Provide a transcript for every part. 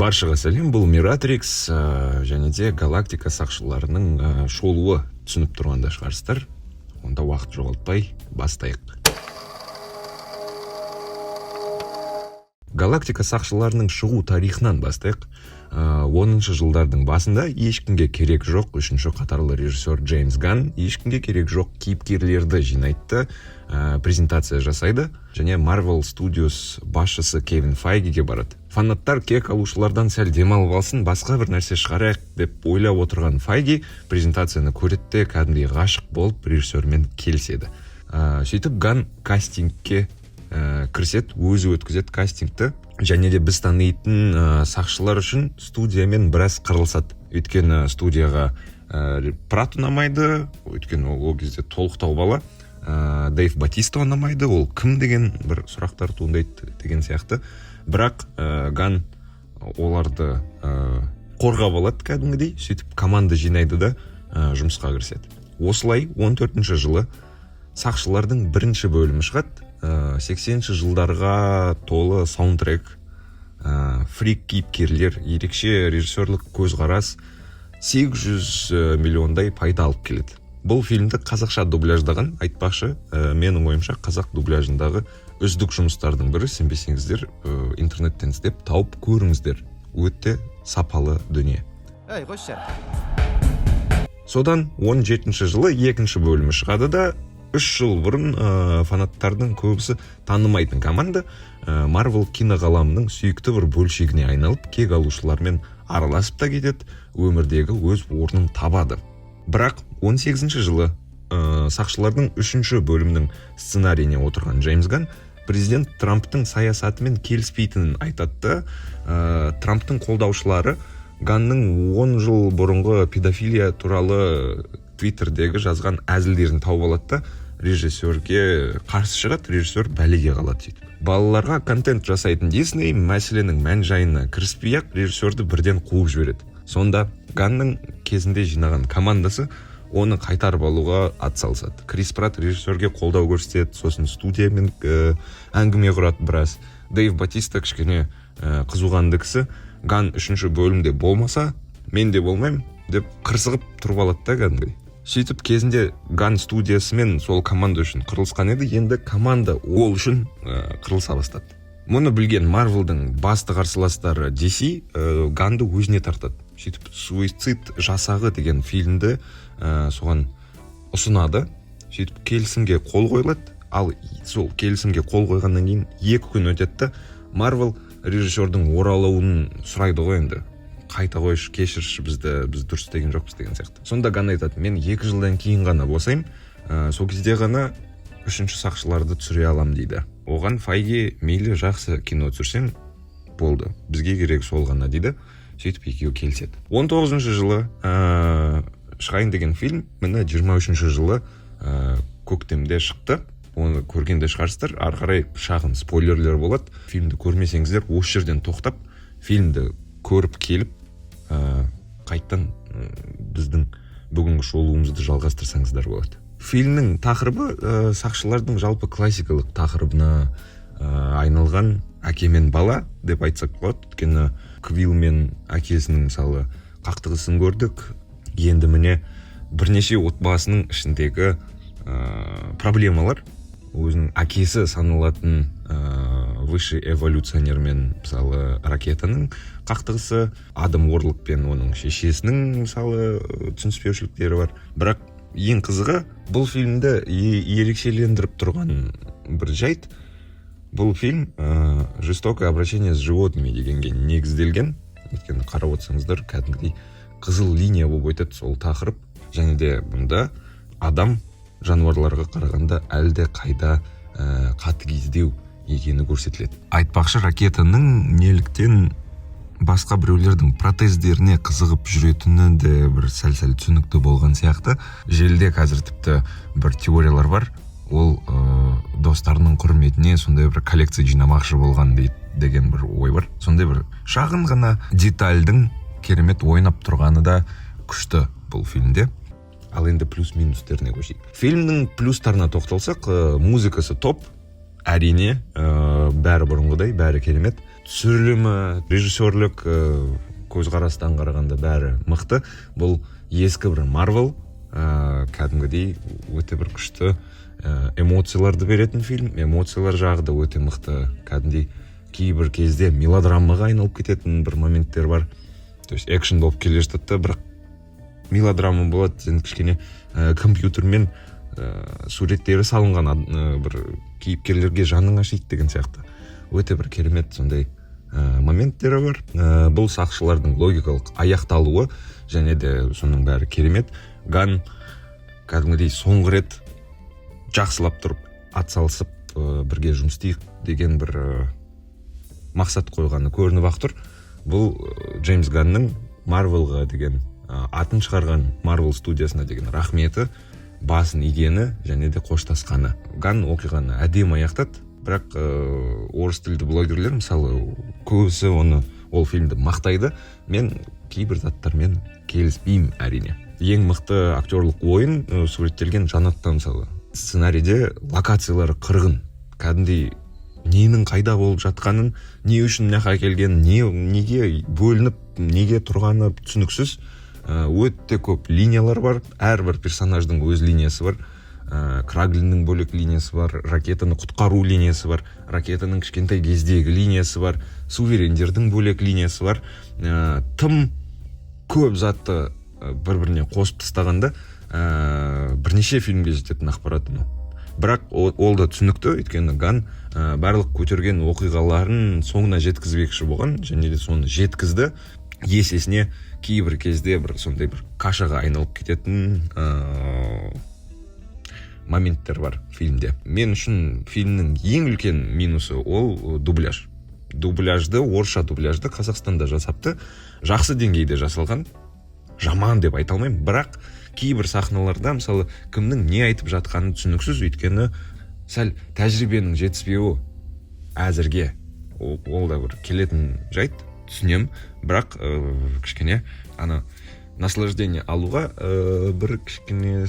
Баршаға сәлем, бұл Miratrix және де галактика сақшыларының шолуы түсініп тұрғанда шығарсыздар. Онда уақыт жоғалтпай бастайық. Галактика сақшыларының шығу тарихынан бастайық. 10-шы жылдардың басында ешкімге керек жоқ үшінші қатарлы режиссер Джеймс Ганн ешкімге керек жоқ кейіпкерлерді жинайтты, презентация жасайды және Marvel Studios басшысы Кевин Файгиге барады. Фанаттар кек алушылардан сәл демалып алсын, басқа бір нәрсе шығарайық деп ойлап отырған Файги презентацияны көреді, кәдімгідей ғашық болып режиссермен келіседі. Сөйтіп Ганн кастингке кіріседі, өзі өткізеді кастингті. Және де біз танитын сақшылар үшін студиямен біраз қырылысады. Өйткені студияға Прат ұнамайды, өйткені ол кезде толықтау бала. Дэйв Батиста ұнамайды, ол кім деген бір сұрақтар туындайды деген сияқты. Бірақ Ганн оларды қорғап алады кәдімгідей, сөйтіп команда жинайды да жұмысқа кіріседі. Осылай 14-ші жылы сақшылардың бірінші бөлімі шығады. 80-ші жылдарға толы саундтрек, фрик кейіпкерлер, ерекше режиссерлік көзқарас 800 миллиондай пайда алып келеді. Бұл фильмді қазақша дубляждаған, айтпақшы, менің ойымша қазақ дубляжындағы үздік жұмыстардың бірі. Сенбесеңіздер, интернеттен іздеп тауып көріңіздер. Өте сапалы дүние. Содан 17-ші жылы екінші бөлімі шығады да 3 жыл бұрын фанаттардың көбісі танымайтын команда Marvel киноғаламының сүйікті бір бөлшегіне айналып, кек алушылармен араласып та кетеді, өмірдегі өз орнын табады. Бірақ 18-ші жылы сақшылардың 3-ші бөлімнің сценарийіне отырған Джеймс Ганн президент Трамптың саясатымен келіспейтінін айтады. Трамптың қолдаушылары Ганнның 10 жыл бұрынғы педофилия туралы Твиттердегі жазған әзілдерін тауып алады да режиссерге қарсы шығады, режиссер бәлеге қалады сөйтіп. Балаларға контент жасайтын Дисней мәселенің мән-жайына кіріспей-ақ режиссерді бірден қуып жібереді. Сонда Ганнның кезінде жинаған командасы оны қайтарып алуға атсалысады. Крис Пратт режиссерге қолдау көрсетеді, сосын студиямен әңгіме құрады біраз. Дэйв Батиста кішкене қызуғанды кісі, Ганн 3-ші бөлімде болмаса, мен де болмаймын деп қырсығып тұрып алады да кәдімгідей. Сөйтіп кезінде Ганн студиясымен сол команда үшін қырылысқан еді, енді команда ол үшін қырылыса бастады. Мұны білген Marvel'дың басты қарсыластары DC Ганнды өзіне тартады. Сөйтіп суицид жасағы деген фильмді соған ұсынады. Сөйтіп келісімге қол қойылады. Ал сол келісімге қол қойғаннан кейін 2 күн өтеді. Marvel режиссердің оралуын сұрайды ғой енді. Қайта қойшы, кешірші, біз дұрыс деген жоқпыз деген сияқты. Сонда Ганн айтады, мен 2 жылдан кейін ғана босаймын, сол кезде ғана 3-ші сақшыларды түсіре алам дейді. Оған Файги мейлі жақсы кино түсірсең болды, бізге керек сол ғана дейді. Сөйтіп екеуі келіседі. 19-ші жылы шығайын деген фильм, міне 23-ші жылы көктемде шықты. Оны көргенде шығарсыздар, ары қарай шағын спойлерлер болады. Фильмді көрмесеңіздер, осы жерден тоқтап, фильмді көріп келіп, қайттан біздің бүгінгі шолуымызды жалғастырсаңыздар болады. Фильмнің тақырыбы сақшылардың жалпы классикалық тақырыбына айналған әке мен бала деп айтсақ болады. Өйткені Квилл мен әкесінің мысалы қақтығысын көрдік. Енді міне бірнеше отбасының ішіндегі проблемалар, өзінің әкесі саналатын высший эволюционермен мысалы ракетаның қақтығысы, Адам Уорлок пен оның шешесінің мысалы түсініспеушіліктері бар. Бірақ ең қызығы, бұл фильмді ерекшелендіріп тұрған бір жайт, бұл фильм жестокое обращение с животными дегенге негізделген. Өйткені қарап отырсаңыздар, кәдімгідей қызыл линия болып өтеді сол тақырып. Және де бұнда адам жануарларға қарағанда әлде қайда қатыгездеу екені көрсетіледі. Айтпақшы, ракетаның неліктен басқа біреулердің протездеріне қызығып жүретіні де бір сәл-сәл түсінікті болған сияқты. Желіде қазір тіпті бір теориялар бар. Ол достарының құрметіне сондай бір коллекция жинамақшы болған деген бір ой бар. Сондай бір шағын ғана детальдің керемет ойнап тұрғаны да күшті бұл фильмде. Ал енді плюс-минустеріне көшейік. Фильмнің плюстарына тоқталсақ, музыкасы топ, әрине, бәрі бұрынғыдай, бәрі керемет. түсірілімі, режиссерлік көзқарастан қарағанда бәрі мықты. Бұл ескі бір Marvel, кәдімгідей өте бір күшті эмоцияларды беретін фильм. Эмоциялар жағы да өте мықты. Кәдімгідей кейбір кезде мелодрамаға айналып кететін бір моменттер бар. То есть экшен болып келе жатады, бірақ мелодрама болады. Сен кішкене компьютермен суреттері салынған бір кейіпкерлерге жаның ашиды деген сияқты. Өте бір керемет сондай моменттері бар. Бұл сақшылардың логикалық аяқталуы және де соның бәрі керемет. Ган кәдімгідей соңғы рет жақсылап тұрып атсалысып бірге жұмыс істейік деген бір мақсат қойғаны көрініп ақ тұр. Бұл Джеймс Ганның Марвелға деген атын шығарған Marvel студиясына деген рахметі, басын игені және де қоштасқаны. Ган оқиғаны әдемі аяқтады, бірақ орыс тілді блогерлер мысалы көбісі ол фильмді мақтайды. Мен кейбір заттармен келіспеймін әрине. Ең мықты актерлік ойын суреттелген Жанатта мысалы. Сценарийде локациялары қырғын. Кәдімгідей ненің қайда болып жатқанын, не үшін мына келгенін, неге бөлініп, неге тұрғаны түсініксіз. Өте көп линиялар бар. Әрбір персонаждың өз линиясы бар. Краглиннің бөлек линиясы бар, ракетаны құтқару линиясы бар, ракетаның кішкентай кездегі линиясы бар, суверендердің бөлек линиясы бар. Тым көп затты бір-біріне қосып тастағанда бірнеше фильмге жететін ақпарат. Бірақ ол да түсінікті, өйткені Ган барлық көтерген оқиғаларын соңына жеткізбекші болған, және де соны жеткізді. Есесіне кейбір кезде бір сондай бір кашаға айналып кететін моменттер бар фильмде. Мен үшін фильмнің ең үлкен минусы ол дубляж. Орысша дубляжды Қазақстанда жасапты. Жақсы деңгейде жасалған. Жаман деп айта алмаймын, бірақ кейбір сахналарда мысалы кімнің не айтып жатқаны түсініксіз, өйткені сәл тәжірибенің жетіспеуі әзірге ол да бір келетін жайт, түсінем, бірақ кішкене наслаждение алуға бір кішкене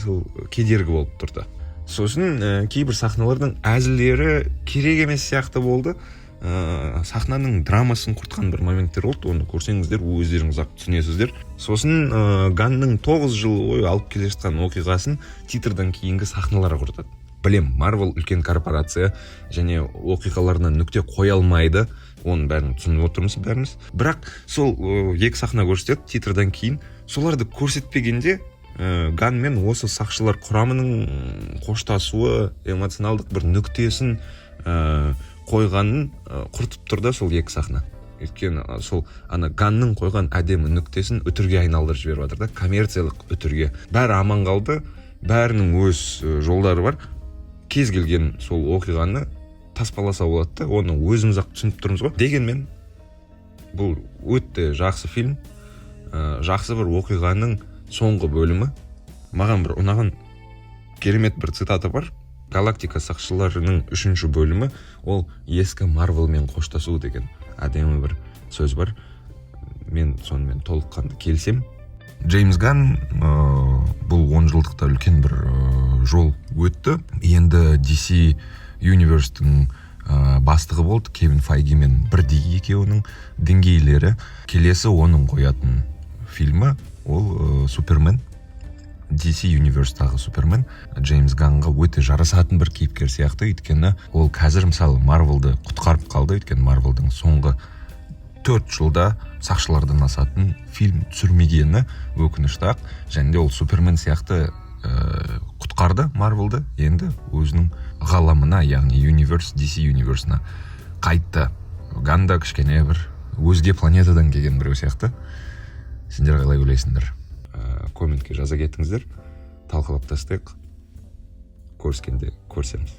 кедергі болып тұрды. Сосын кейбір сахналардың әзілдері керек емес сияқты болды. Сахнаның драмасын құртқан бір моменттер болды, оны көрсеңіздер өздеріңіз-ақ түсінесіздер. Сосын Ганның 9 жыл бойы алып келе жатқан оқиғасын титрдан кейінгі сахналарға құртады. Білем, Marvel үлкен корпорация және оқиғаларына нүкте қоя алмайды, оның бәрін түсініп отырмыз бәріміз. Бірақ сол екі сахна көрсетеді титрдан кейін. Соларды көрсетпегенде Ган мен осы сақшылар құрамының қоштасуы, эмоционалдық бір нүктесін қойғанын құртып тұрды сол екі сахна. Өйткені сол Ганның қойған әдемі нүктесін үтірге айналдырып жіберіп жатыр да, коммерциялық үтірге. Бәрі аман қалды, бәрінің өз жолдары бар. Кез келген сол оқиғаны таспаласа болады да, оны өзіміз-ақ түсініп тұрмыз ғой. Дегенмен бұл өте жақсы фильм, жақсы бір оқиғаның соңғы бөлімі. Маған бір ұнаған керемет бір цитата бар. Галактика сақшыларының 3-ші бөлімі ол ескі Марвелмен қоштасу деген әдемі бір сөз бар. Мен сонымен толыққанды келсем. Джеймс Ган бұл 10 жылдықта үлкен бір жол өтті. Енді DC Universe'тің бастығы болды. Кевин Файги мен бірдей екеуінің деңгейлері. Келесі оның қоятын фильмі ол Супермен. DC Universe-тағы Супермен Джеймс Ганға өте жарасатын бір кейіпкер сияқты, өйткені ол қазір мысалы Марвелді құтқарып қалды, өйткені Марвелдің соңғы 4 жылда сақшылардан асатын фильм түсірмегені өкінішті ақ, және де ол Супермен сияқты құтқарды Марвелді, енді өзінің ғаламына, яғни DC Universe-на қайтты. Ганда кішкене бір өзге планетадан келген біреу сияқты. Сендер қалай ойлайсыңдар? Комментке жаза кетіңіздер, талқылап тастайық, көріскенде көрсеміз.